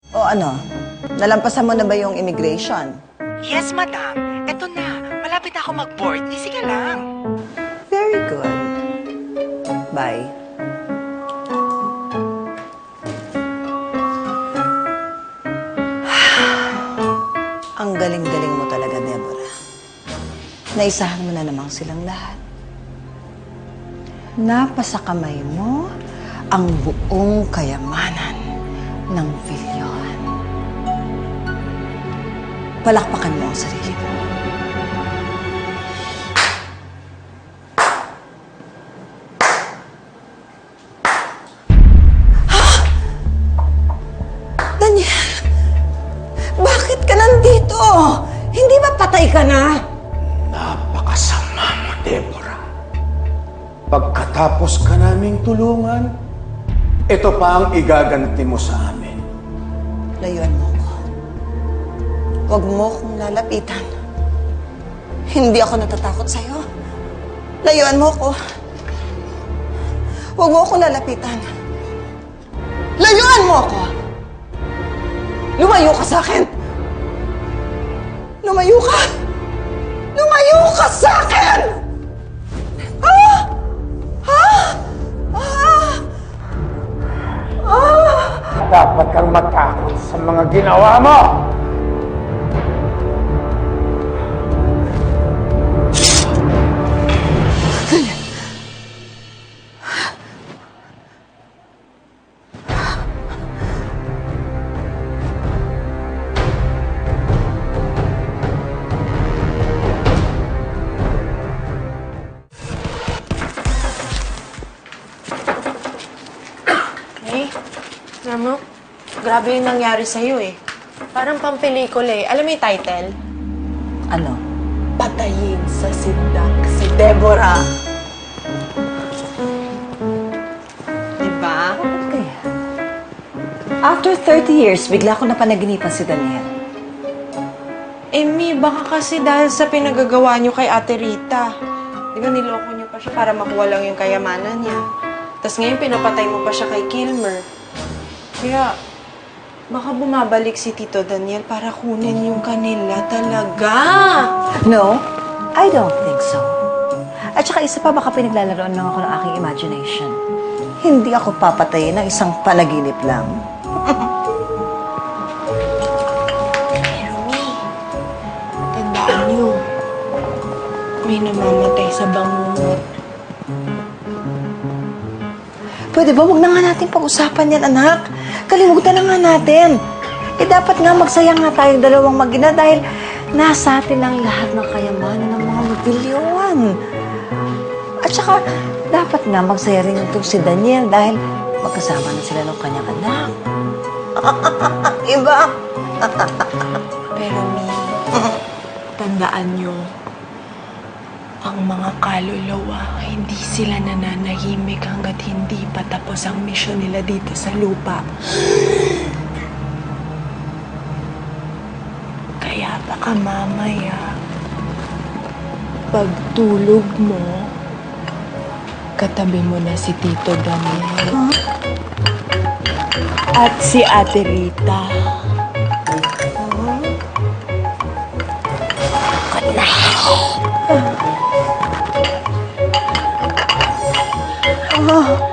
O ano? Nalampasan mo na ba yung immigration? Yes, madam. Eto na. Malapit na ako mag-board. Easy ka lang. Very good. Bye. Ang galing-galing mo talaga, Deborah. Naisahan mo na namang silang lahat. Napasa kamay mo ang buong kayamanan ng Villoan. Palakpakan mo ang sarili mo. Daniel! Bakit ka nandito? Hindi ba patay ka na? Napakasama mo, Deborah. Pagkatapos ka naming tulungan, ito pa ang igaganti mo sa amin. Layuan mo ko. Huwag mo kong lalapitan. Hindi ako natatakot sa'yo. Layuan mo ko. Huwag mo akong lalapitan. Layuan mo ko! Lumayo ka sa akin! Lumayo ka! Lumayo ka sa akin! Ah! Ah! Ah! Ah! Dapat kang matakot sa mga ginawa mo! Alam mo, grabe yung nangyari sa'yo eh. Parang pampelikula eh. Alam mo yung title? Ano? Patayin sa sindak si Deborah. Diba? Kaya, after 30 years, bigla ko napanaginipan si Daniel. Mi, baka kasi dahil sa pinagagawa niyo kay Ate Rita. Di ba niloko niyo pa siya para makuha lang yung kayamanan niya. Tapos ngayon pinapatay mo pa siya kay Kilmer. Kaya, baka bumabalik si Tito Daniel para kunin yung kanila talaga. No, I don't think so. At saka isa pa, baka pinaglalaroan lang ako ng aking imagination. Hindi ako papatayin ng isang panaginip lang. Pero tandaan niyo, may namamatay sa bangungot. Pwede ba, huwag na nga natin pag-usapan yan, anak? Kalimutan na nga natin. Dapat nga magsaya nga tayong dalawang mag-ina dahil nasa atin ang lahat ng kayamanan ng mga Villoan. At saka, dapat nga magsaya rin itong si Daniel dahil magkasama na sila ng kanyang anak. Iba? Pero tandaan niyo, ang mga kaluluwa, hindi sila nananahimik hanggat hindi pa tapos ang misyon nila dito sa lupa. Kaya baka mamaya, pagtulog mo, katabi mo na si Tito Daniel. At si Ate Rita. Oh.